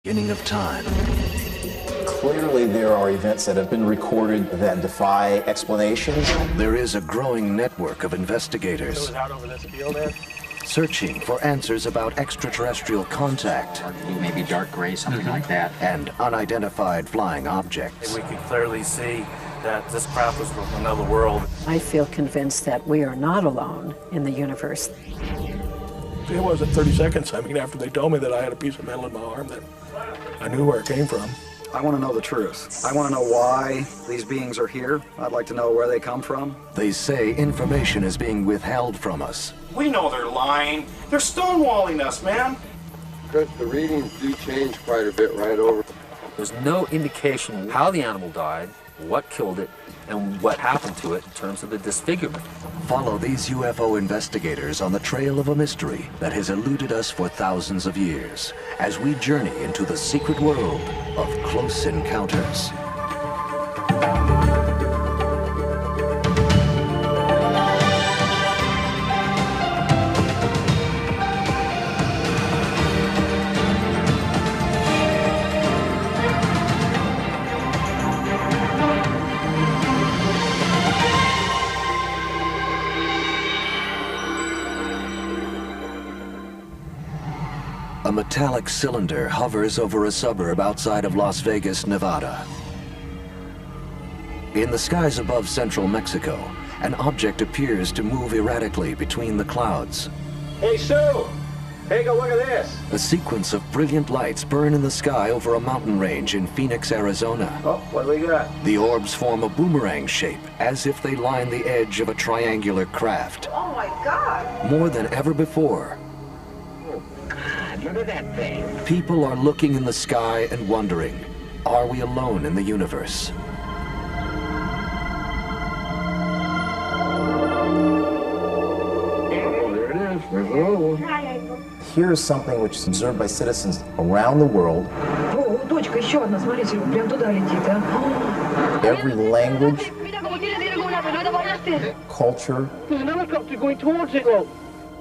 Beginning of time. Clearly, there are events that have been recorded that defy explanation. There is a growing network of investigators Out over this field there. searching for answers about extraterrestrial contact Maybe dark gray, something like that. and unidentified flying objects. We could clearly see that this craft was from another world. I feel convinced that we are not alone in the universe. It wasn't 30 seconds, after they told me that I had a piece of metal in my arm, that I knew where it came from. I want to know the truth. I want to know why these beings are here. I'd like to know where they come from. They say information is being withheld from us. We know they're lying. They're stonewalling us, man. Because the readings do change quite a bit right over. There's no indication how the animal died, what killed it, and what happened to it in terms of the disfigurement. Follow these UFO investigators on the trail of a mystery that has eluded us for thousands of years as we journey into the secret world of close encounters. A metallic cylinder hovers over a suburb outside of Las Vegas, Nevada. In the skies above central Mexico, an object appears to move erratically between the clouds. Hey, Sue! Take a look at this! A sequence of brilliant lights burn in the sky over a mountain range in Phoenix, Arizona. Oh, what do we got? The orbs form a boomerang shape, as if they line the edge of a triangular craft. Oh my God! More than ever before, Look at that thing. people are looking in the sky and wondering, are we alone in the universe? Oh, there it is. There's another one. Here's something which is observed by citizens around the world. О, дочка, еще одна, смотрите, прям туда летит, а? Every language, culture, Going towards it.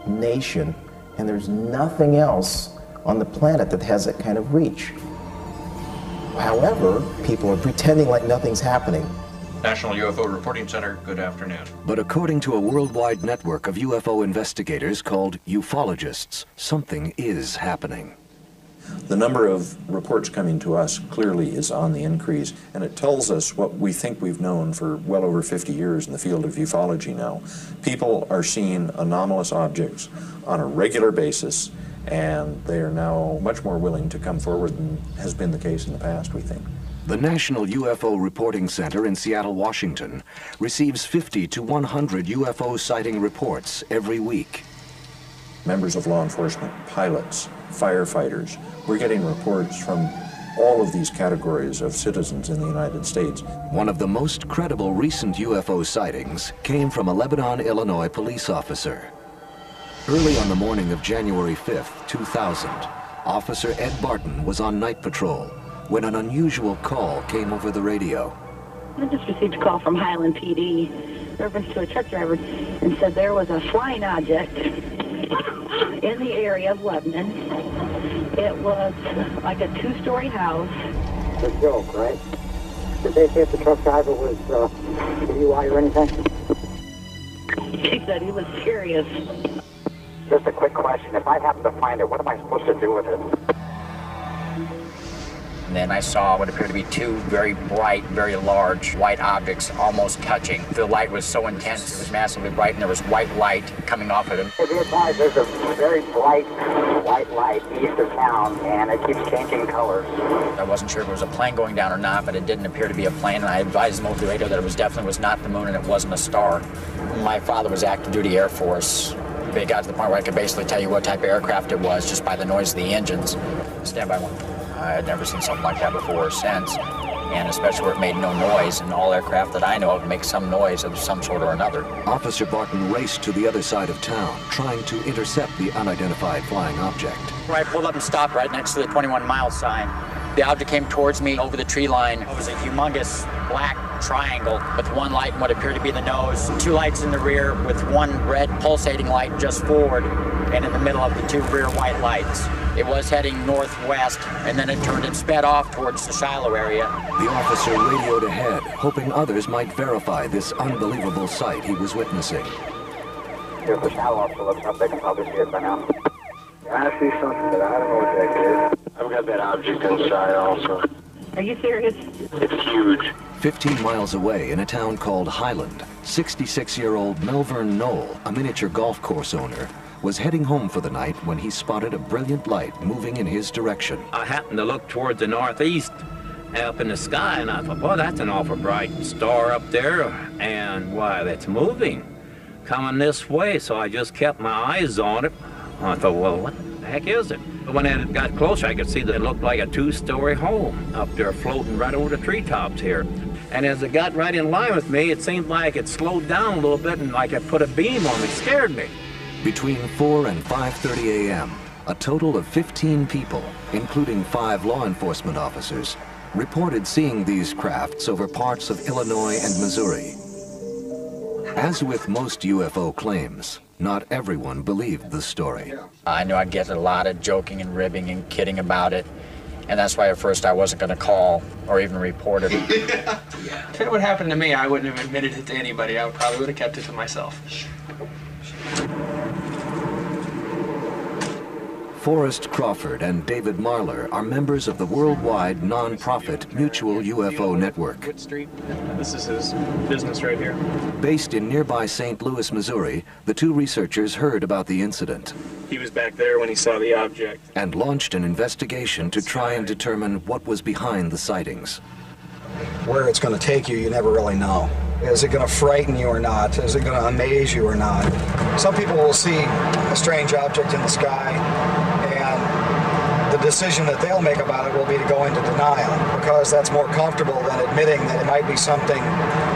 nation, and there's nothing else on the planet that has that kind of reach. However, people are pretending like nothing's happening. National UFO Reporting Center, good afternoon. But according to a worldwide network of UFO investigators called ufologists, something is happening. The number of reports coming to us clearly is on the increase, and it tells us what we think we've known for well over 50 years in the field of ufology now. People are seeing anomalous objects on a regular basis, and they are now much more willing to come forward than has been the case in the past, we think. The National UFO Reporting Center in Seattle, Washington, receives 50 to 100 UFO sighting reports every week. Members of law enforcement, pilots, firefighters, we're getting reports from all of these categories of citizens in the United States. One of the most credible recent UFO sightings came from a Lebanon, Illinois police officer. Early on the morning of January 5th, 2000, Officer Ed Barton was on night patrol when an unusual call came over the radio. I just received a call from Highland PD, reference to a truck driver, and said there was a flying object in the area of Lebanon. It was like a two-story house. It's a joke, right? Did they say if the truck driver was DUI or anything? He said he was curious. Just a quick question. If I happen to find it, what am I supposed to do with it? And then I saw what appeared to be two very bright, very large white objects almost touching. The light was so intense, it was massively bright, and there was white light coming off of it. Hey, be advised, there's a very bright white light east of town, and it keeps changing colors. I wasn't sure if it was a plane going down or not, but it didn't appear to be a plane, and I advised them over the radio that it definitely was not the moon and it wasn't a star. My father was active duty Air Force. It got to the point where I could basically tell you what type of aircraft it was just by the noise of the engines. Stand by one. I had never seen something like that before or since, and especially where it made no noise, and all aircraft that I know of make some noise of some sort or another. Officer Barton raced to the other side of town, trying to intercept the unidentified flying object. I pulled up and stopped right next to the 21-mile sign. The object came towards me over the tree line. It was a humongous black triangle with one light in what appeared to be the nose, two lights in the rear with one red pulsating light just forward, and in the middle of the two rear white lights. It was heading northwest, and then it turned and sped off towards the Shiloh area. The officer radioed ahead, hoping others might verify this unbelievable sight he was witnessing. If the Shiloh officer looks up, they can probably see it by now. I see something, but I don't know what that is. I've got that object inside also. Are you serious? It's huge. 15 miles away in a town called Highland, 66-year-old Melvern Knoll, a miniature golf course owner, was heading home for the night when he spotted a brilliant light moving in his direction. I happened to look toward the northeast up in the sky, and I thought, boy, that's an awful bright star up there, and why, that's moving, coming this way. So I just kept my eyes on it. I thought, well, what the heck is it? But when it got closer, I could see that it looked like a two-story home up there floating right over the treetops here. And as it got right in line with me, it seemed like it slowed down a little bit and like it put a beam on me. It scared me. Between 4 and 5:30 a.m., a total of 15 people, including 5 law enforcement officers, reported seeing these crafts over parts of Illinois and Missouri. As with most UFO claims, not everyone believed the story. I knew I'd get a lot of joking and ribbing and kidding about it, and that's why at first I wasn't going to call or even report it. If it would happen to me, I wouldn't have admitted it to anybody. I probably would have kept it to myself. Forrest Crawford and David Marler are members of the worldwide non-profit Mutual UFO Network. Wood Street. This is his business right here. Based in nearby St. Louis, Missouri, the two researchers heard about the incident He was back there when he saw the object. and launched an investigation to try and determine what was behind the sightings. Where it's going to take you, you never really know. Is it going to frighten you or not? Is it going to amaze you or not? Some people will see a strange object in the sky, and the decision that they'll make about it will be to go into denial, because that's more comfortable than admitting that it might be something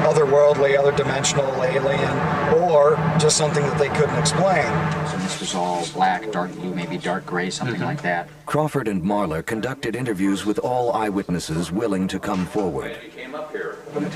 otherworldly, other dimensional, alien, or just something that they couldn't explain. So this was all black, dark blue, maybe dark gray, something like that. Crawford and Marler conducted interviews with all eyewitnesses willing to come forward.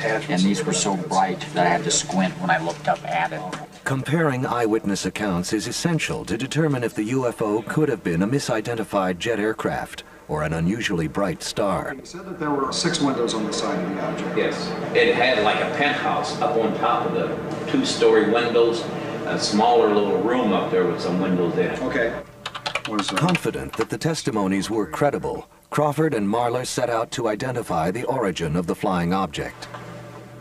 And these were so bright that I had to squint when I looked up at it. Comparing eyewitness accounts is essential to determine if the UFO could have been a misidentified jet aircraft or an unusually bright star. You said that there were 6 windows on the side of the object. Yes. It had like a penthouse up on top of the 2-story windows, a smaller little room up there with some windows in it. Okay. Confident that the testimonies were credible, Crawford and Marler set out to identify the origin of the flying object.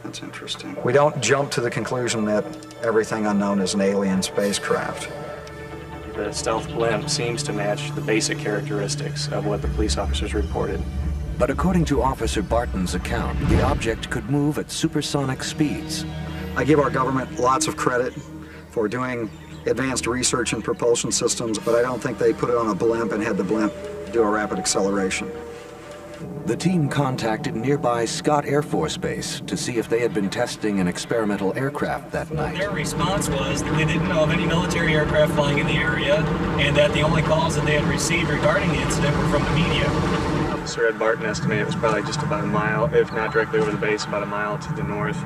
That's interesting. We don't jump to the conclusion that everything unknown is an alien spacecraft. The stealth blimp seems to match the basic characteristics of what the police officers reported. But according to Officer Barton's account, the object could move at supersonic speeds. I give our government lots of credit for doing advanced research in propulsion systems, but I don't think they put it on a blimp and had the blimp do a rapid acceleration. The team contacted nearby Scott Air Force Base to see if they had been testing an experimental aircraft that night. Their response was that they didn't know of any military aircraft flying in the area, and that the only calls that they had received regarding the incident were from the media. Officer Ed Barton estimated it was probably just about a mile, if not directly over the base, about a mile to the north.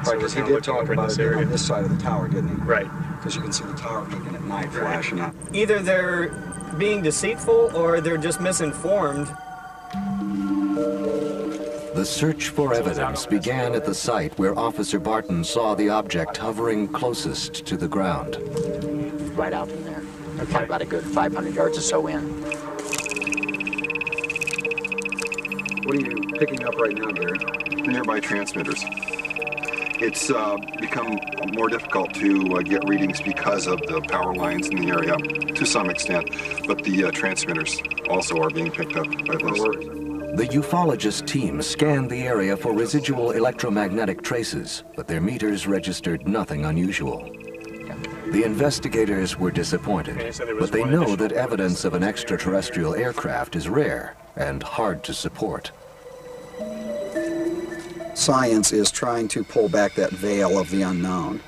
Right, because he did talk about it on this side of the tower, didn't he? Right. Because you can see the tower beacon at night flashing up. Either they're being deceitful or they're just misinformed. The search for evidence began at the site where Officer Barton saw the object hovering closest to the ground. Right out in there. They're probably about a good 500 yards or so in. What are you picking up right now, Gary? Nearby transmitters. It's become more difficult to get readings because of the power lines in the area to some extent, but the transmitters also are being picked up by those. The ufologist team scanned the area for residual electromagnetic traces, but their meters registered nothing unusual. The investigators were disappointed, but they know that evidence of an extraterrestrial aircraft is rare and hard to support. Science is trying to pull back that veil of the unknown.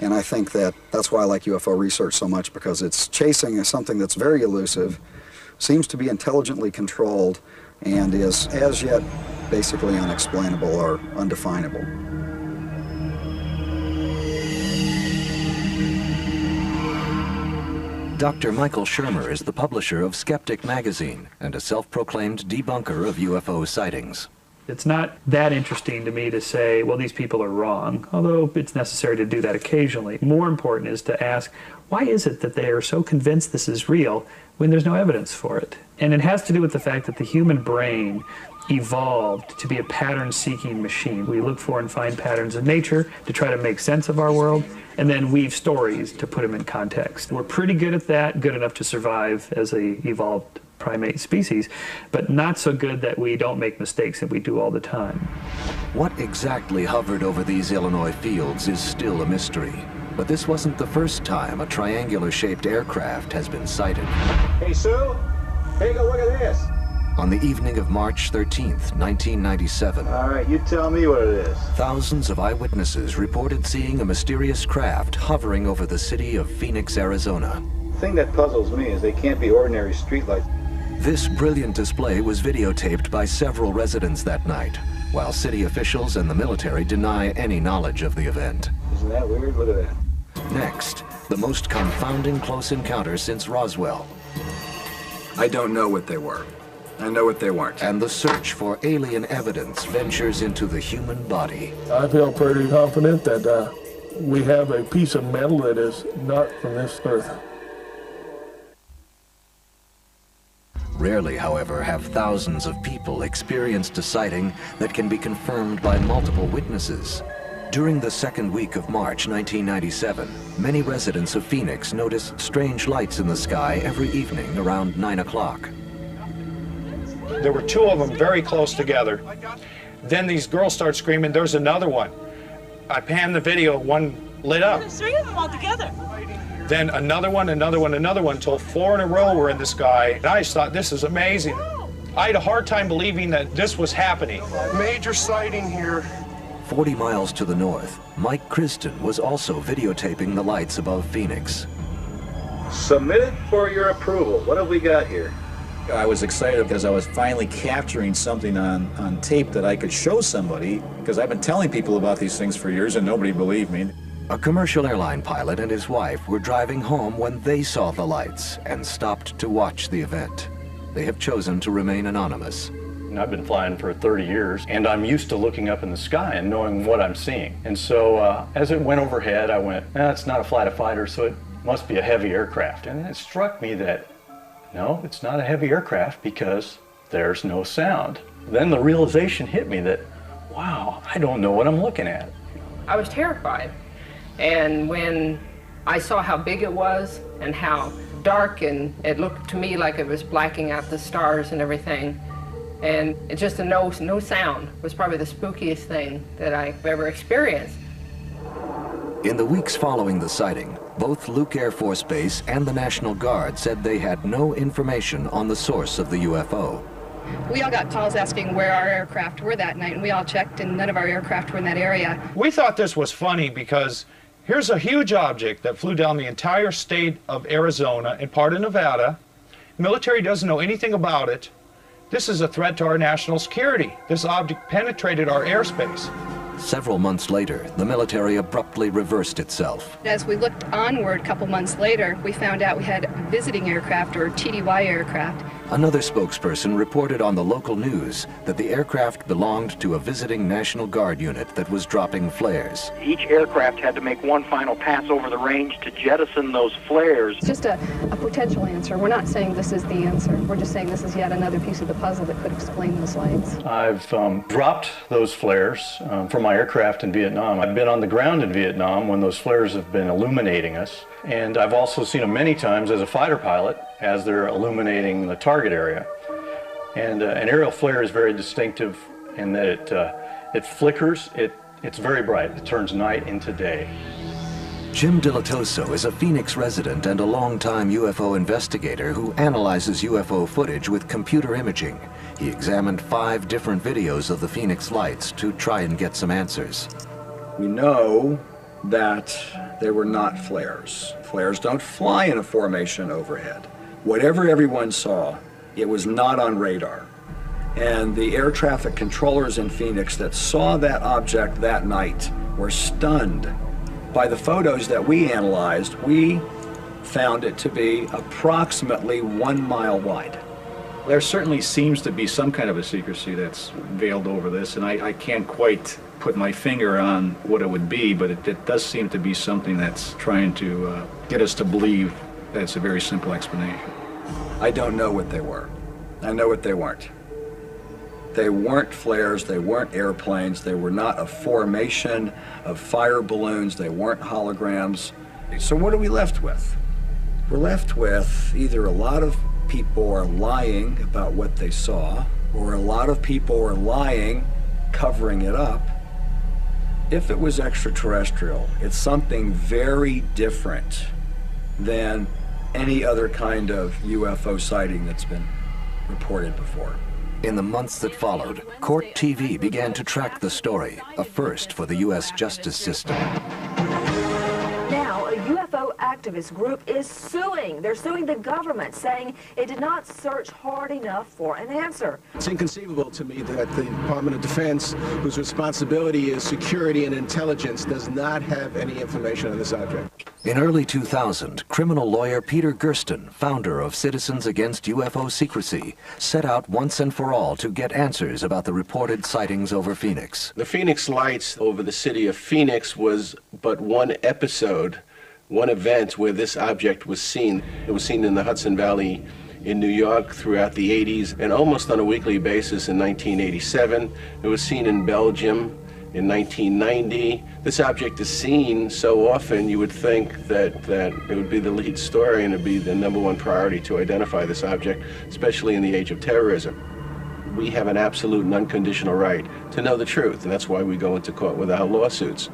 And I think that's why I like UFO research so much, because it's chasing something that's very elusive, seems to be intelligently controlled, and is as yet basically unexplainable or undefinable. Dr. Michael Shermer is the publisher of Skeptic magazine and a self-proclaimed debunker of UFO sightings. It's not that interesting to me to say, well, these people are wrong, although it's necessary to do that occasionally. More important is to ask, why is it that they are so convinced this is real when there's no evidence for it? And it has to do with the fact that the human brain evolved to be a pattern-seeking machine. We look for and find patterns in nature to try to make sense of our world, and then weave stories to put them in context. We're pretty good at that, good enough to survive as an evolved primate species, but not so good that we don't make mistakes that we do all the time. What exactly hovered over these Illinois fields is still a mystery. But this wasn't the first time a triangular-shaped aircraft has been sighted. Hey, Sue, take a look at this. On the evening of March 13th, 1997. All right, you tell me what it is. Thousands of eyewitnesses reported seeing a mysterious craft hovering over the city of Phoenix, Arizona. The thing that puzzles me is they can't be ordinary streetlights. This brilliant display was videotaped by several residents that night, while city officials and the military deny any knowledge of the event. Isn't that weird? Look at that. Next, the most confounding close encounter since Roswell. I don't know what they were. I know what they weren't. And the search for alien evidence ventures into the human body. I feel pretty confident that we have a piece of metal that is not from this earth. Rarely, however, have thousands of people experienced a sighting that can be confirmed by multiple witnesses. During the second week of March 1997, many residents of Phoenix noticed strange lights in the sky every evening around 9 o'clock. There were two of them very close together. Then these girls start screaming, there's another one. I panned the video, one lit up. There's three of them all together. Then another one, until 4 in a row were in the sky. And I just thought, this is amazing. I had a hard time believing that this was happening. Major sighting here. 40 miles to the north, Mike Kristen was also videotaping the lights above Phoenix. Submitted for your approval. What have we got here? I was excited because I was finally capturing something on tape that I could show somebody, because I've been telling people about these things for years and nobody believed me. A commercial airline pilot and his wife were driving home when they saw the lights and stopped to watch the event. They have chosen to remain anonymous. I've been flying for 30 years, and I'm used to looking up in the sky and knowing what I'm seeing. And so as it went overhead, I went, it's not a fighter fighter, so it must be a heavy aircraft. And it struck me that, no, it's not a heavy aircraft because there's no sound. Then the realization hit me that, wow, I don't know what I'm looking at. I was terrified. And when I saw how big it was and how dark, and it looked to me like it was blacking out the stars and everything, and it's just no sound was probably the spookiest thing that I've ever experienced. In the weeks following the sighting, both Luke Air Force Base and the National Guard said they had no information on the source of the UFO. We all got calls asking where our aircraft were that night, and we all checked, and none of our aircraft were in that area. We thought this was funny because here's a huge object that flew down the entire state of Arizona and part of Nevada. The military doesn't know anything about it. This is a threat to our national security. This object penetrated our airspace. Several months later, the military abruptly reversed itself. As we looked onward a couple months later, we found out we had visiting aircraft, or TDY aircraft. Another spokesperson reported on the local news that the aircraft belonged to a visiting National Guard unit that was dropping flares. Each aircraft had to make one final pass over the range to jettison those flares. It's just a potential answer. We're not saying this is the answer. We're just saying this is yet another piece of the puzzle that could explain those lights. I've dropped those flares from my aircraft in Vietnam. I've been on the ground in Vietnam when those flares have been illuminating us. And I've also seen them many times as a fighter pilot as they're illuminating the target area. And an aerial flare is very distinctive in that it flickers, it's very bright. It turns night into day. Jim Dilatoso is a Phoenix resident and a longtime UFO investigator who analyzes UFO footage with computer imaging. He examined 5 different videos of the Phoenix lights to try and get some answers. We know that they were not flares. Flares don't fly in a formation overhead. Whatever everyone saw, it was not on radar. And the air traffic controllers in Phoenix that saw that object that night were stunned. By the photos that we analyzed, we found it to be approximately 1 mile wide. There certainly seems to be some kind of a secrecy that's veiled over this, and I can't quite put my finger on what it would be, but it does seem to be something that's trying to get us to believe that it's a very simple explanation. I don't know what they were. I know what they weren't. They weren't flares, they weren't airplanes, they were not a formation of fire balloons, they weren't holograms. So what are we left with? We're left with either a lot of people are lying about what they saw, or a lot of people are lying, covering it up. If it was extraterrestrial, it's something very different than any other kind of UFO sighting that's been reported before. In the months that followed, Court TV began to track the story, a first for the U.S. justice system. Now, a UFO activist group is suing. They're suing the government, saying it did not search hard enough for an answer. It's inconceivable to me that the Department of Defense, whose responsibility is security and intelligence, does not have any information on this object. In early 2000, criminal lawyer Peter Gersten, founder of Citizens Against UFO Secrecy, set out once and for all to get answers about the reported sightings over Phoenix. The Phoenix Lights over the city of Phoenix was but one episode, one event where this object was seen. It was seen in the Hudson Valley in New York throughout the 80s and almost on a weekly basis in 1987. It was seen in Belgium in 1990. This object is seen so often you would think that it would be the lead story and it'd be the #1 priority to identify this object, especially in the age of terrorism. We have an absolute and unconditional right to know the truth, and that's why we go into court without lawsuits.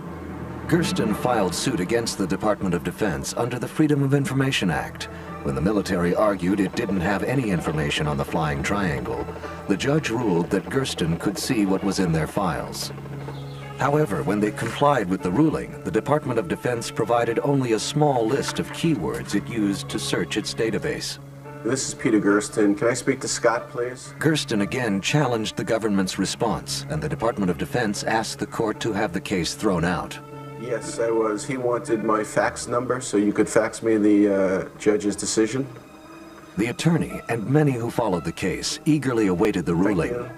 Gersten filed suit against the Department of Defense under the Freedom of Information Act. When the military argued it didn't have any information on the Flying Triangle, the judge ruled that Gersten could see what was in their files. However, when they complied with the ruling, the Department of Defense provided only a small list of keywords it used to search its database. This is Peter Gersten. Can I speak to Scott, please? Gersten again challenged the government's response, and the Department of Defense asked the court to have the case thrown out. Yes, I was. He wanted my fax number so you could fax me the judge's decision. The attorney and many who followed the case eagerly awaited the ruling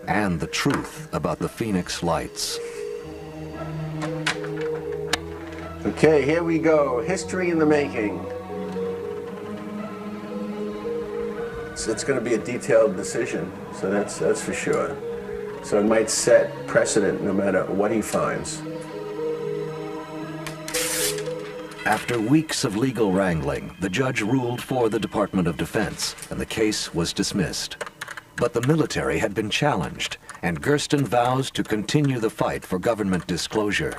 and the truth about the Phoenix Lights. Okay, here we go. History in the making. So it's going to be a detailed decision, so that's for sure. So it might set precedent no matter what he finds. After weeks of legal wrangling, the judge ruled for the Department of Defense, and the case was dismissed. But the military had been challenged, and Gersten vows to continue the fight for government disclosure.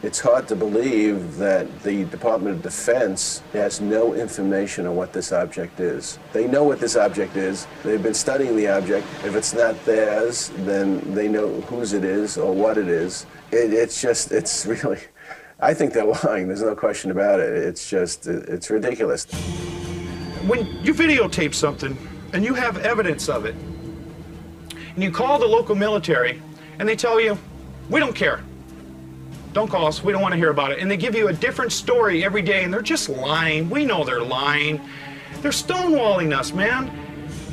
It's hard to believe that the Department of Defense has no information on what this object is. They know what this object is. They've been studying the object. If it's not theirs, then they know whose it is or what it is. It's really, I think they're lying. There's no question about it. It's ridiculous. When you videotape something and you have evidence of it, and you call the local military and they tell you, we don't care. Don't call us, we don't want to hear about it. And they give you a different story every day and they're just lying. We know they're lying. They're stonewalling us, man.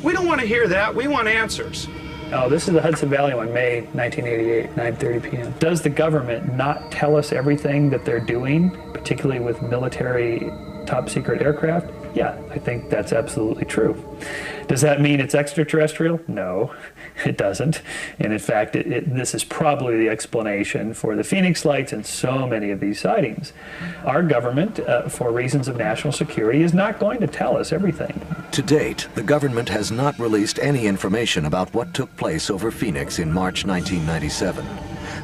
We don't want to hear that, we want answers. Oh, this is the Hudson Valley one, May 1988, 9:30 p.m. Does the government not tell us everything that they're doing, particularly with military top secret aircraft? Yeah, I think that's absolutely true. Does that mean it's extraterrestrial? No, it doesn't. And in fact, this is probably the explanation for the Phoenix Lights and so many of these sightings. Our government, for reasons of national security, is not going to tell us everything. To date, the government has not released any information about what took place over Phoenix in March 1997.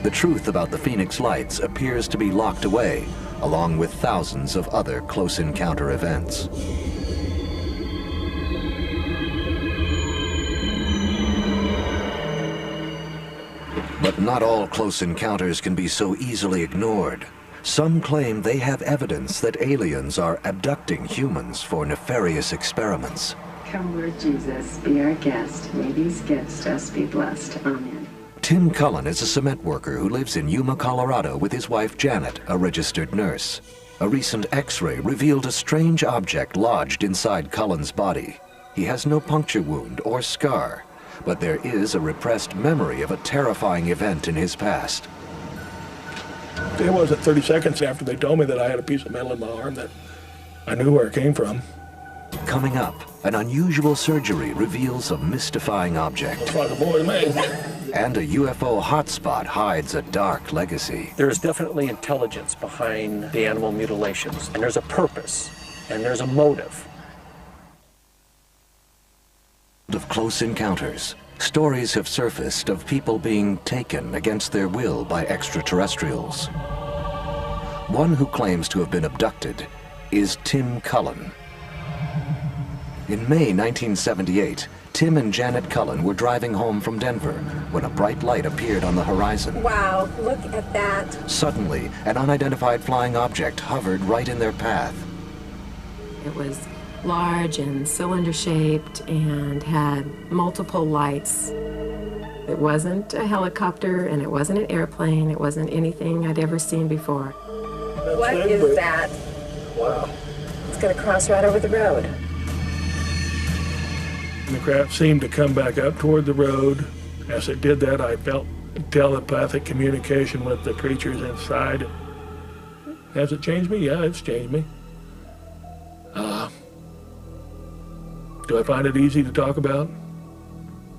The truth about the Phoenix Lights appears to be locked away, along with thousands of other close encounter events. But not all close encounters can be so easily ignored. Some claim they have evidence that aliens are abducting humans for nefarious experiments. Come, Lord Jesus, be our guest. May these gifts to us be blessed. Amen. Tim Cullen is a cement worker who lives in Yuma, Colorado with his wife Janet, a registered nurse. A recent X-ray revealed a strange object lodged inside Cullen's body. He has no puncture wound or scar, but there is a repressed memory of a terrifying event in his past. It wasn't 30 seconds after they told me that I had a piece of metal in my arm that I knew where it came from. Coming up, an unusual surgery reveals a mystifying object. It's like a boy to me. And a UFO hotspot hides a dark legacy. There is definitely intelligence behind the animal mutilations, and there's a purpose, and there's a motive. Of close encounters, stories have surfaced of people being taken against their will by extraterrestrials. One who claims to have been abducted is Tim Cullen. In May 1978, Tim and Janet Cullen were driving home from Denver when a bright light appeared on the horizon. Wow, look at that. Suddenly, an unidentified flying object hovered right in their path. It was large and cylinder-shaped and had multiple lights. It wasn't a helicopter and it wasn't an airplane. It wasn't anything I'd ever seen before. What is that? Wow. It's going to cross right over the road. The craft seemed to come back up toward the road. As it did that, I felt telepathic communication with the creatures inside. Has it changed me? Yeah, it's changed me. Do I find it easy to talk about?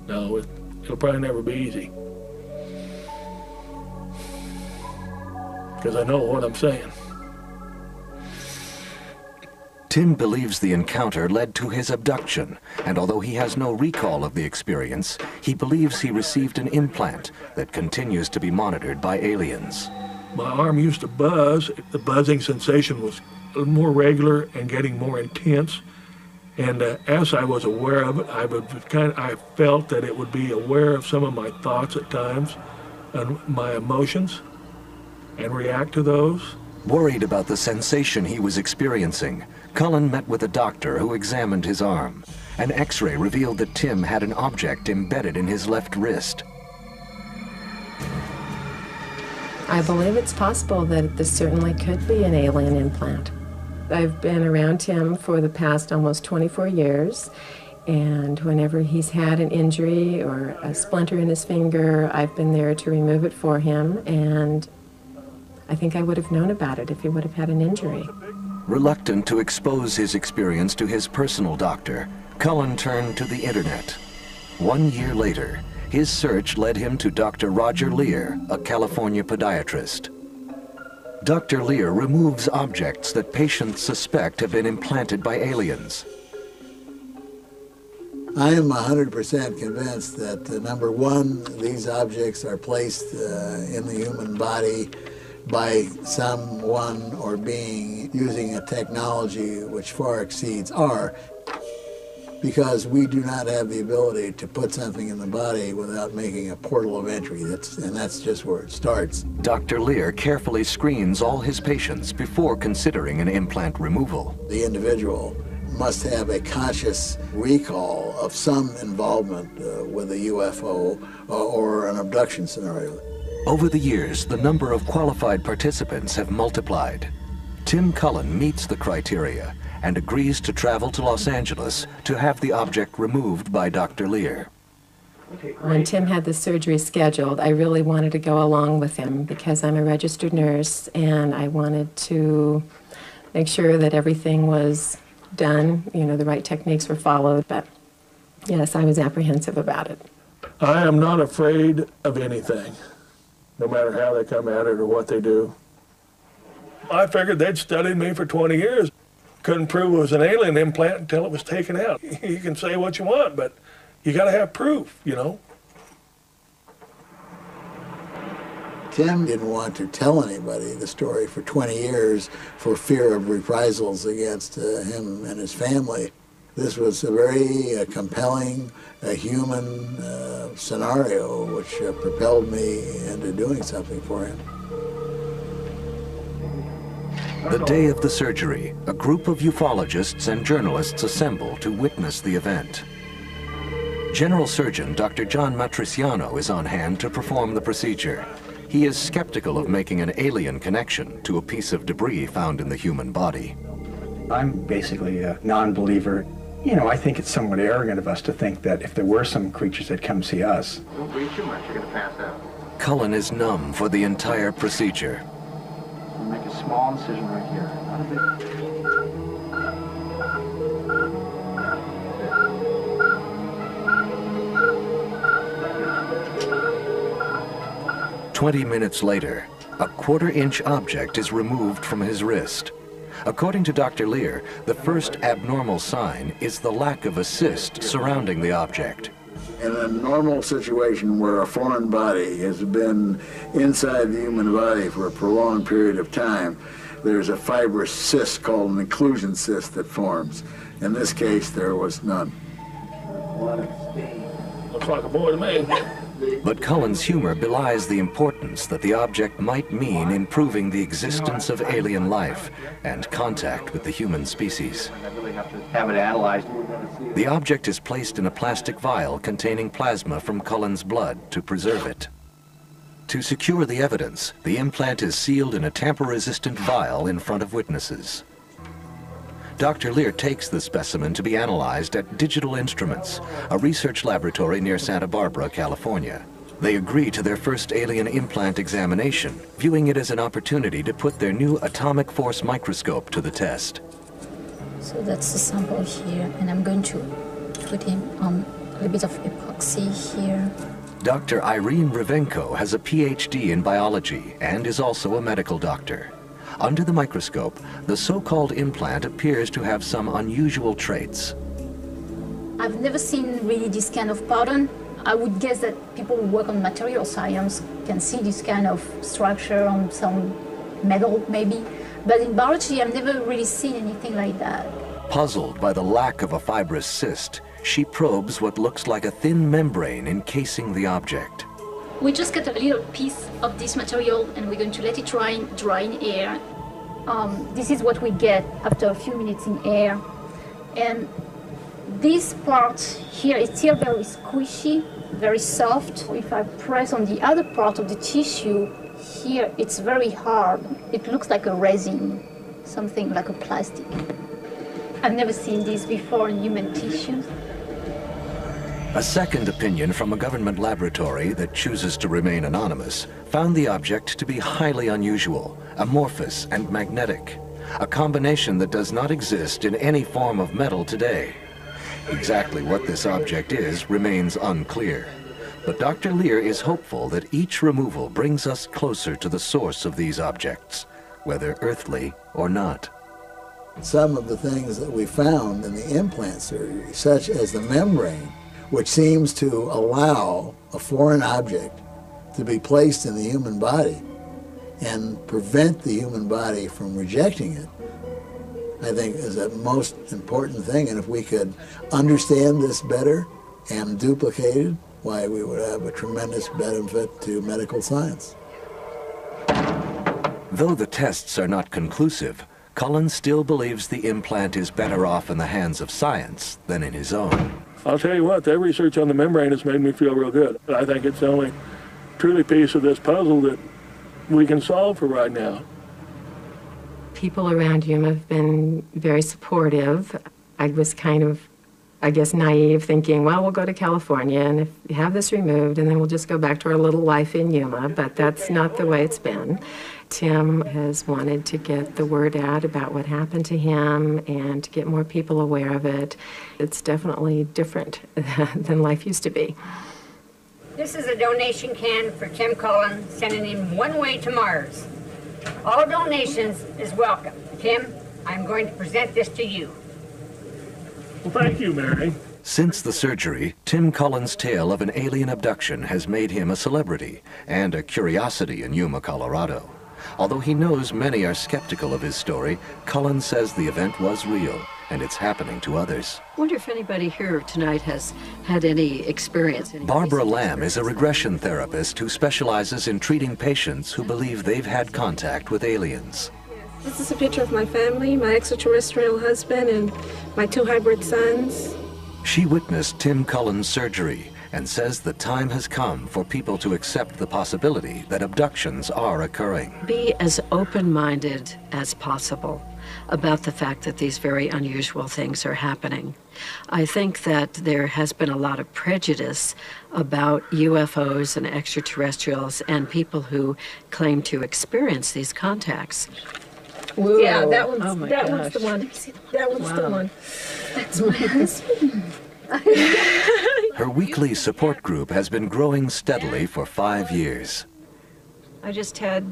No, it'll probably never be easy. Because I know what I'm saying. Tim believes the encounter led to his abduction, and although he has no recall of the experience, he believes he received an implant that continues to be monitored by aliens. My arm used to buzz. The buzzing sensation was more regular and getting more intense. And as I was aware of it, I felt that it would be aware of some of my thoughts at times and my emotions and react to those. Worried about the sensation he was experiencing, Cullen met with a doctor who examined his arm. An X-ray revealed that Tim had an object embedded in his left wrist. I believe it's possible that this certainly could be an alien implant. I've been around Tim for the past almost 24 years, and whenever he's had an injury or a splinter in his finger, I've been there to remove it for him, and I think I would have known about it if he would have had an injury. Reluctant to expose his experience to his personal doctor, Cullen turned to the internet. 1 year later, his search led him to Dr. Roger Lear, a California podiatrist. Dr. Lear removes objects that patients suspect have been implanted by aliens. I am 100% convinced that, number one, these objects are placed in the human body by someone or being using a technology which far exceeds our, because we do not have the ability to put something in the body without making a portal of entry, and that's just where it starts. Dr. Lear carefully screens all his patients before considering an implant removal. The individual must have a conscious recall of some involvement with a UFO or an abduction scenario. Over the years, the number of qualified participants have multiplied. Tim Cullen meets the criteria and agrees to travel to Los Angeles to have the object removed by Dr. Lear. When Tim had the surgery scheduled, I really wanted to go along with him because I'm a registered nurse and I wanted to make sure that everything was done, the right techniques were followed, but yes, I was apprehensive about it. I am not afraid of anything, no matter how they come at it or what they do. I figured they'd studied me for 20 years. Couldn't prove it was an alien implant until it was taken out. You can say what you want, but you got to have proof, Tim didn't want to tell anybody the story for 20 years for fear of reprisals against him and his family. This was a very compelling, human scenario which propelled me into doing something for him. The day of the surgery, a group of ufologists and journalists assemble to witness the event. General Surgeon Dr. John Matriciano is on hand to perform the procedure. He he is skeptical of making an alien connection to a piece of debris found in the human body. I'm basically a non-believer. You know, I think it's somewhat arrogant of us to think that if there were some creatures that come see us. Don't breathe too much, you're going to pass out. Cullen is numb for the entire procedure. Make a small incision right here. Not a big. 20 minutes later, a quarter-inch object is removed from his wrist. According to Dr. Lear, the first abnormal sign is the lack of a cyst surrounding the object. In a normal situation where a foreign body has been inside the human body for a prolonged period of time, there's a fibrous cyst called an inclusion cyst that forms. In this case, there was none. Looks like a boy to me. But Cullen's humor belies the importance that the object might mean in proving the existence of alien life and contact with the human species. I really have to have it analyzed. The object is placed in a plastic vial containing plasma from Cullen's blood to preserve it. To secure the evidence, the implant is sealed in a tamper-resistant vial in front of witnesses. Dr. Lear takes the specimen to be analyzed at Digital Instruments, a research laboratory near Santa Barbara, California. They agree to their first alien implant examination, viewing it as an opportunity to put their new atomic force microscope to the test. So that's the sample here, and I'm going to put him on a little bit of epoxy here. Dr. Irene Rivenko has a PhD in biology and is also a medical doctor. Under the microscope, the so-called implant appears to have some unusual traits. I've never seen really this kind of pattern. I would guess that people who work on material science can see this kind of structure on some metal, maybe. But in biology, I've never really seen anything like that. Puzzled by the lack of a fibrous cyst, she probes what looks like a thin membrane encasing the object. We just cut a little piece of this material and we're going to let it dry in air. This is what we get after a few minutes in air. And this part here is still very squishy, very soft. If I press on the other part of the tissue, here it's very hard. It looks like a resin, something like a plastic. I've never seen this before in human tissues. A second opinion from a government laboratory that chooses to remain anonymous found the object to be highly unusual, amorphous and magnetic, a combination that does not exist in any form of metal today. Exactly what this object is remains unclear, but Dr. Lear is hopeful that each removal brings us closer to the source of these objects, whether earthly or not. Some of the things that we found in the implant surgery, such as the membrane, which seems to allow a foreign object to be placed in the human body and prevent the human body from rejecting it, I think is the most important thing. And if we could understand this better and duplicate it, why, we would have a tremendous benefit to medical science. Though the tests are not conclusive, Cullen still believes the implant is better off in the hands of science than in his own. I'll tell you what, that research on the membrane has made me feel real good. I think it's the only truly piece of this puzzle that we can solve for right now. People around him have been very supportive. I was kind of, I guess, naive, thinking, well, we'll go to California and if you have this removed and then we'll just go back to our little life in Yuma, but that's not the way it's been. Tim has wanted to get the word out about what happened to him and to get more people aware of it. It's definitely different than life used to be. This is a donation can for Tim Cullen, sending him one way to Mars. All donations is welcome. Tim, I'm going to present this to you. Well, thank you, Mary. Since the surgery, Tim Cullen's tale of an alien abduction has made him a celebrity and a curiosity in Yuma, Colorado. Although he knows many are skeptical of his story, Cullen says the event was real, and it's happening to others. I wonder if anybody here tonight has had any experience. Barbara Lamb is a regression therapist who specializes in treating patients who believe they've had contact with aliens. This is a picture of my family, my extraterrestrial husband, and my 2 hybrid sons. She witnessed Tim Cullen's surgery and says the time has come for people to accept the possibility that abductions are occurring. Be as open-minded as possible about the fact that these very unusual things are happening. I think that there has been a lot of prejudice about UFOs and extraterrestrials and people who claim to experience these contacts. Whoa. Yeah, that one's, Oh my that one's the gosh. one. That one's the Wow. one. That's my husband. Her weekly support group has been growing steadily for 5 years. I just had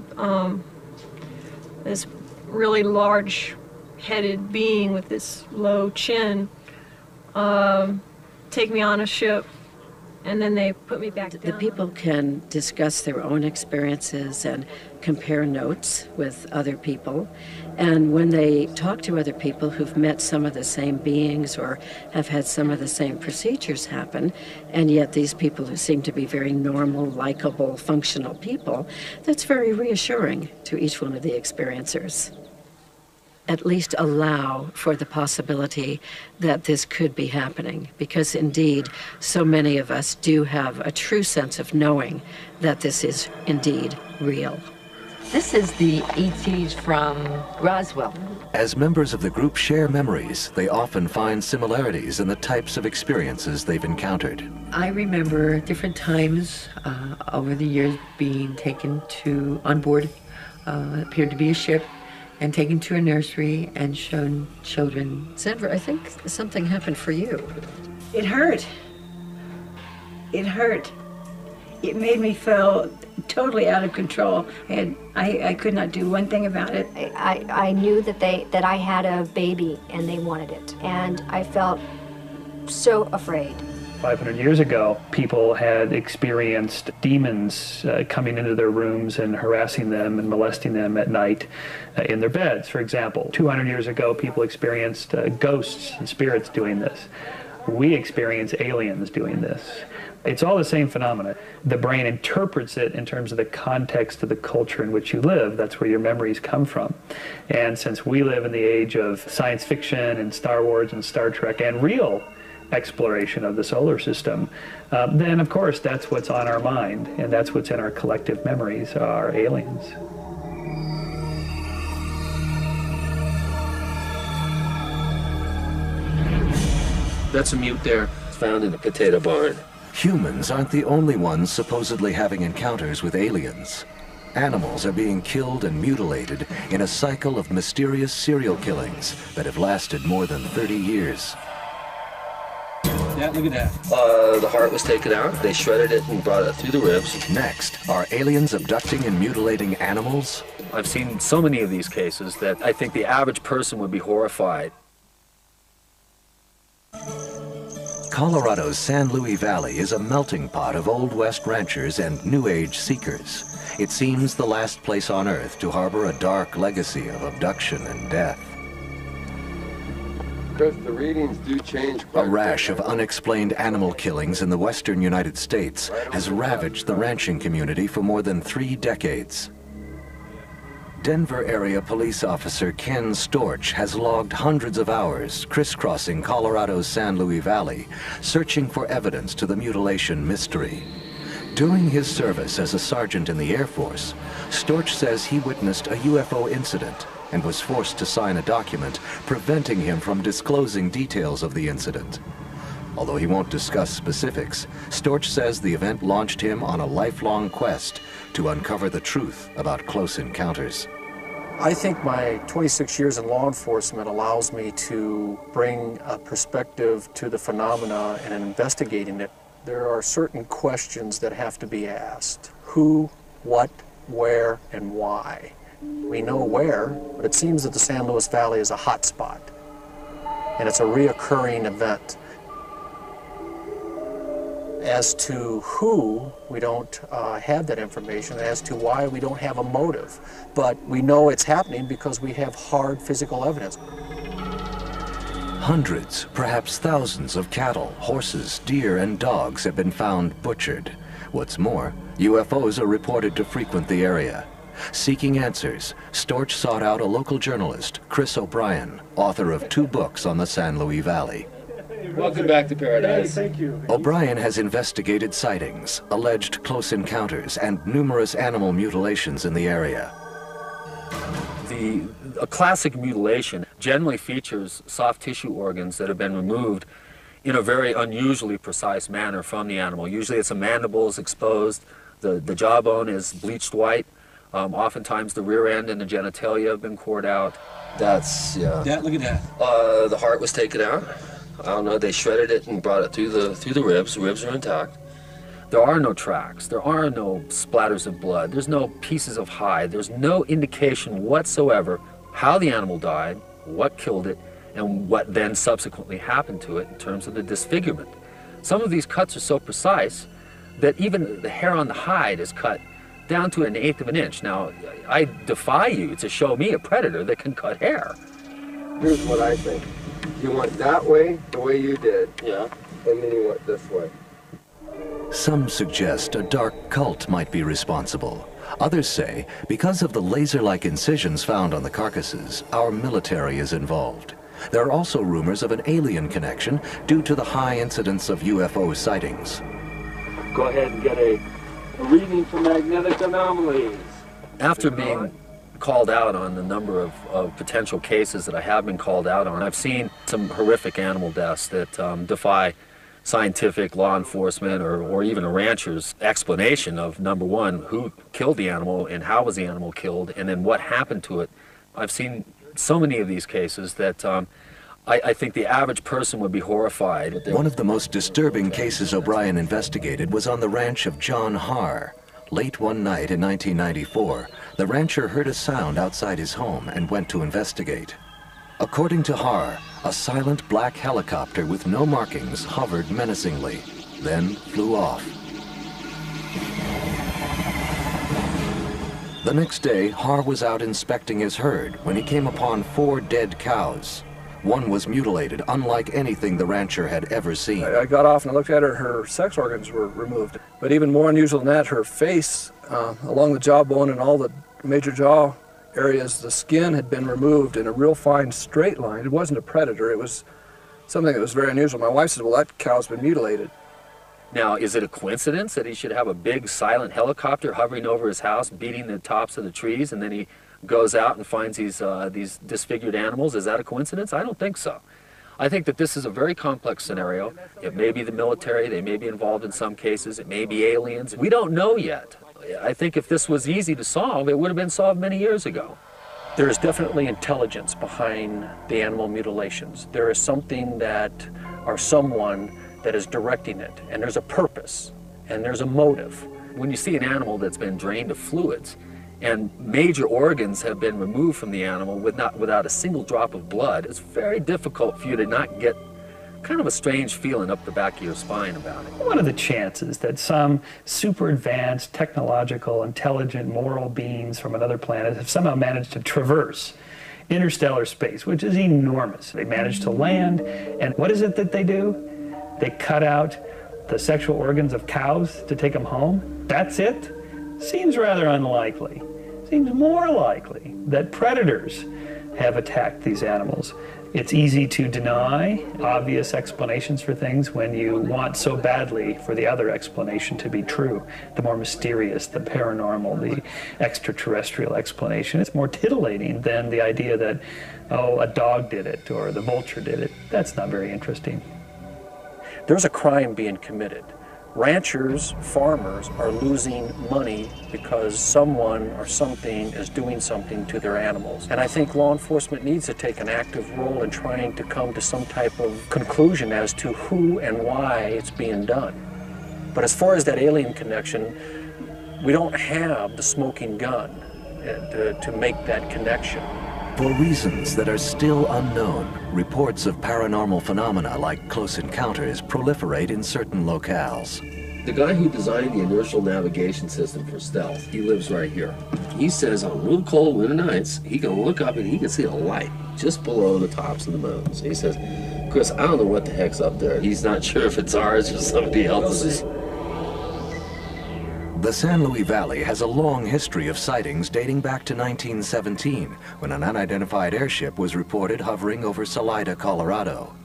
this really large-headed being with this low chin take me on a ship, and then they put me back down. The people can discuss their own experiences and compare notes with other people. And when they talk to other people who've met some of the same beings or have had some of the same procedures happen, and yet these people who seem to be very normal, likable, functional people, that's very reassuring to each one of the experiencers. At least allow for the possibility that this could be happening, because indeed so many of us do have a true sense of knowing that this is indeed real. This is the ETs from Roswell. As members of the group share memories, they often find similarities in the types of experiences they've encountered. I remember different times over the years being taken on board, appeared to be a ship, and taken to a nursery and shown children. Sandra, I think something happened for you. It hurt. It hurt. It made me feel totally out of control, and I could not do one thing about it. I knew that I had a baby and they wanted it, and I felt so afraid. 500 years ago, people had experienced demons coming into their rooms and harassing them and molesting them at night in their beds, for example. 200 years ago, people experienced ghosts and spirits doing this. We experience aliens doing this. It's all the same phenomena. The brain interprets it in terms of the context of the culture in which you live. That's where your memories come from. And since we live in the age of science fiction and Star Wars and Star Trek and real exploration of the solar system, then of course that's what's on our mind, and that's what's in our collective memories, are aliens. That's a mute there. It's found in a potato barn. Humans aren't the only ones supposedly having encounters with aliens. Animals are being killed and mutilated in a cycle of mysterious serial killings that have lasted more than 30 years. Yeah, look at that. The heart was taken out. They shredded it and brought it through the ribs. Next, are aliens abducting and mutilating animals? I've seen so many of these cases that I think the average person would be horrified. Colorado's San Luis Valley is a melting pot of Old West ranchers and New Age seekers. It seems the last place on Earth to harbor a dark legacy of abduction and death. Chris, the readings do change. A rash of unexplained animal killings in the western United States has ravaged the ranching community for more than 3 decades. Denver area police officer Ken Storch has logged hundreds of hours crisscrossing Colorado's San Luis Valley, searching for evidence to the mutilation mystery. During his service as a sergeant in the Air Force, Storch says he witnessed a UFO incident and was forced to sign a document preventing him from disclosing details of the incident. Although he won't discuss specifics, Storch says the event launched him on a lifelong quest to uncover the truth about close encounters. I think my 26 years in law enforcement allows me to bring a perspective to the phenomena and in investigating it. There are certain questions that have to be asked. Who, what, where, and why. We know where, but it seems that the San Luis Valley is a hot spot, and it's a reoccurring event. As to who, we don't have that information. As to why, we don't have a motive. But we know it's happening because we have hard physical evidence. Hundreds, perhaps thousands of cattle, horses, deer, and dogs have been found butchered. What's more, UFOs are reported to frequent the area. Seeking answers, Storch sought out a local journalist, Chris O'Brien, author of 2 books on the San Luis Valley. Welcome back to paradise. Thank you. O'Brien has investigated sightings, alleged close encounters, and numerous animal mutilations in the area. A classic mutilation generally features soft tissue organs that have been removed in a very unusually precise manner from the animal. Usually it's a mandible is exposed, the jawbone is bleached white, oftentimes the rear end and the genitalia have been cored out. That's, yeah. Look at that. The heart was taken out. I don't know, they shredded it and brought it through the ribs. The ribs are intact. There are no tracks, there are no splatters of blood, there's no pieces of hide, there's no indication whatsoever how the animal died, what killed it, and what then subsequently happened to it in terms of the disfigurement. Some of these cuts are so precise that even the hair on the hide is cut down to 1/8 of an inch. Now, I defy you to show me a predator that can cut hair. Here's what I think. You went that way, the way you did. Yeah. And then you went this way. Some suggest a dark cult might be responsible. Others say, because of the laser-like incisions found on the carcasses, our military is involved. There are also rumors of an alien connection due to the high incidence of UFO sightings. Go ahead and get a reading for magnetic anomalies. After being called out on the number of potential cases that I have been called out on, I've seen some horrific animal deaths that defy scientific, law enforcement, or even a rancher's explanation of, number one, who killed the animal and how was the animal killed, and then what happened to it. I've seen so many of these cases that I think the average person would be horrified. One of the most disturbing cases O'Brien investigated was on the ranch of John Haar. Late one night in 1994, the rancher heard a sound outside his home and went to investigate. According to Haar, a silent black helicopter with no markings hovered menacingly, then flew off. The next day, Haar was out inspecting his herd when he came upon 4 dead cows. One was mutilated, unlike anything the rancher had ever seen. I got off and I looked at her, her sex organs were removed. But even more unusual than that, her face, along the jawbone and all the major jaw areas, the skin had been removed in a real fine straight line. It wasn't a predator, it was something that was very unusual. My wife said, well, that cow's been mutilated. Now, is it a coincidence that he should have a big silent helicopter hovering over his house, beating the tops of the trees, and then he goes out and finds these disfigured animals? Is that a coincidence? I don't think so. I think that this is a very complex scenario. It may be the military, they may be involved in some cases, it may be aliens. We don't know yet. I think if this was easy to solve, it would have been solved many years ago. There is definitely intelligence behind the animal mutilations. There is something that, or someone that is directing it, and there's a purpose, and there's a motive. When you see an animal that's been drained of fluids, and major organs have been removed from the animal without a single drop of blood, it's very difficult for you to not get kind of a strange feeling up the back of your spine about it. What are the chances that some super advanced, technological, intelligent, moral beings from another planet have somehow managed to traverse interstellar space, which is enormous? They manage to land, and what is it that they do? They cut out the sexual organs of cows to take them home? That's it? Seems rather unlikely. Seems more likely that predators have attacked these animals. It's easy to deny obvious explanations for things when you want so badly for the other explanation to be true. The more mysterious, the paranormal, the extraterrestrial explanation. It's more titillating than the idea that, oh, a dog did it or the vulture did it. That's not very interesting. There's a crime being committed. Ranchers, farmers are losing money because someone or something is doing something to their animals. And I think law enforcement needs to take an active role in trying to come to some type of conclusion as to who and why it's being done. But as far as that alien connection, we don't have the smoking gun to make that connection. For reasons that are still unknown, reports of paranormal phenomena like close encounters proliferate in certain locales. The guy who designed the inertial navigation system for stealth, he lives right here. He says on real cold winter nights, he can look up and he can see a light just below the tops of the mountains. He says, Chris, I don't know what the heck's up there. He's not sure if it's ours or somebody else's. The San Luis Valley has a long history of sightings dating back to 1917, when an unidentified airship was reported hovering over Salida, Colorado.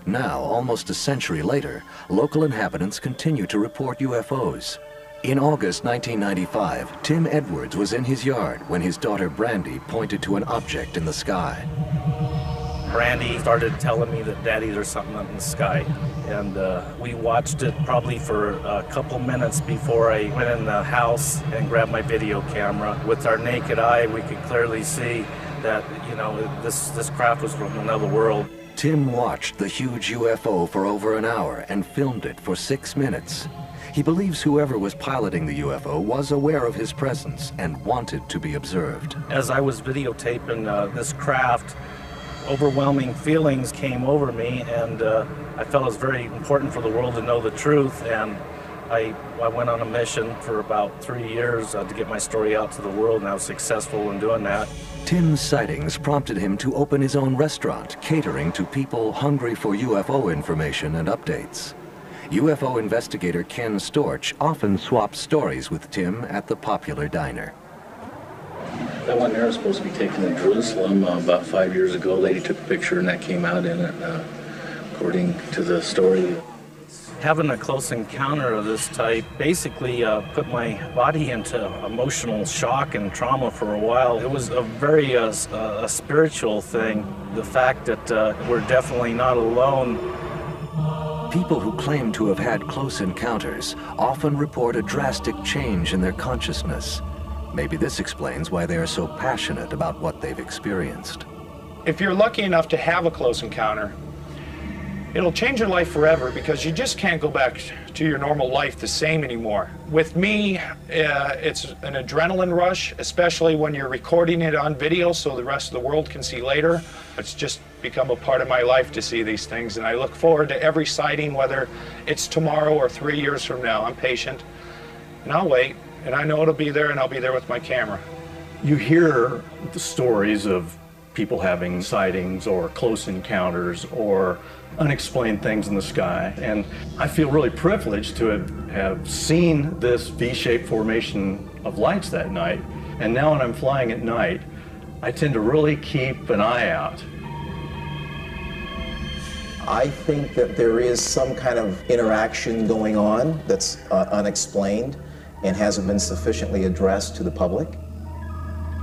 Now, almost a century later, local inhabitants continue to report UFOs. In August 1995, Tim Edwards was in his yard when his daughter Brandy pointed to an object in the sky. Brandy started telling me that, Daddy, there's something up in the sky. And we watched it probably for a couple minutes before I went in the house and grabbed my video camera. With our naked eye, we could clearly see that, you know, this craft was from another world. Tim watched the huge UFO for over an hour and filmed it for 6 minutes. He believes whoever was piloting the UFO was aware of his presence and wanted to be observed. As I was videotaping this craft, overwhelming feelings came over me, and I felt it was very important for the world to know the truth, and I went on a mission for about 3 years to get my story out to the world, and I was successful in doing that. Tim's sightings prompted him to open his own restaurant, catering to people hungry for UFO information and updates. UFO investigator Ken Storch often swaps stories with Tim at the popular diner. That one there was supposed to be taken in Jerusalem about 5 years ago. A lady took a picture and that came out in it, according to the story. Having a close encounter of this type basically put my body into emotional shock and trauma for a while. It was a very a spiritual thing. The fact that we're definitely not alone. People who claim to have had close encounters often report a drastic change in their consciousness. Maybe this explains why they are so passionate about what they've experienced. If you're lucky enough to have a close encounter, it'll change your life forever because you just can't go back to your normal life the same anymore. With me, it's an adrenaline rush, especially when you're recording it on video so the rest of the world can see later. It's just become a part of my life to see these things, and I look forward to every sighting, whether it's tomorrow or 3 years from now. I'm patient, and I'll wait, and I know it'll be there, and I'll be there with my camera. You hear the stories of people having sightings or close encounters or unexplained things in the sky, and I feel really privileged to have seen this V-shaped formation of lights that night. And now when I'm flying at night, I tend to really keep an eye out. I think that there is some kind of interaction going on that's unexplained and hasn't been sufficiently addressed to the public.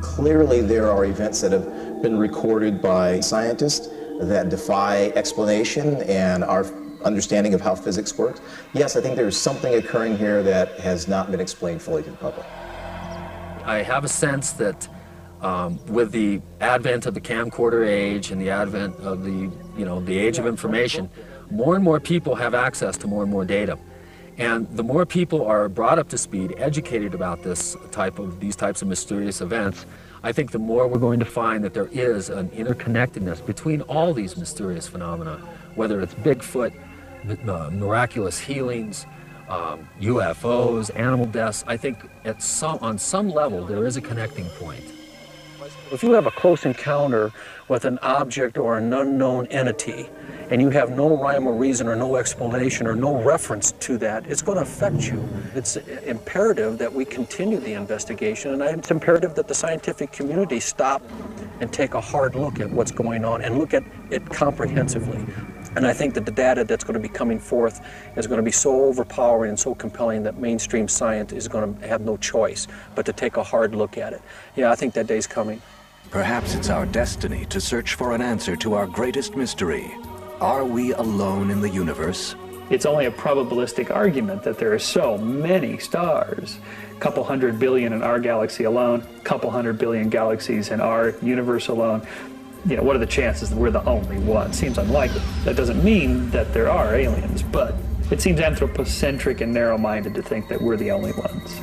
Clearly there are events that have been recorded by scientists that defy explanation and our understanding of how physics works. Yes, I think there's something occurring here that has not been explained fully to the public. I have a sense that with the advent of the camcorder age and the advent of the age of information, more and more people have access to more and more data. And the more people are brought up to speed, educated about these types of mysterious events, I think the more we're going to find that there is an interconnectedness between all these mysterious phenomena, whether it's Bigfoot, miraculous healings, UFOs, animal deaths. I think on some level there is a connecting point. If you have a close encounter with an object or an unknown entity, and you have no rhyme or reason or no explanation or no reference to that, it's going to affect you. It's imperative that we continue the investigation, and it's imperative that the scientific community stop and take a hard look at what's going on and look at it comprehensively. And I think that the data that's going to be coming forth is going to be so overpowering and so compelling that mainstream science is going to have no choice but to take a hard look at it. Yeah, I think that day's coming. Perhaps it's our destiny to search for an answer to our greatest mystery. Are we alone in the universe? It's only a probabilistic argument that there are so many stars. A couple 100 billion in our galaxy alone, a couple 100 billion galaxies in our universe alone. You know, what are the chances that we're the only one? Seems unlikely. That doesn't mean that there are aliens, but it seems anthropocentric and narrow-minded to think that we're the only ones.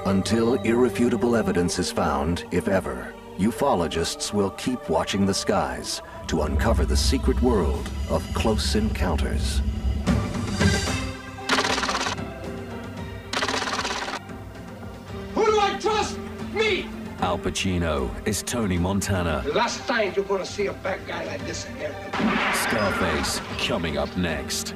Until irrefutable evidence is found, if ever, ufologists will keep watching the skies to uncover the secret world of close encounters. Who do I trust? Me! Al Pacino is Tony Montana. The last time you're gonna see a bad guy like this again. Scarface coming up next.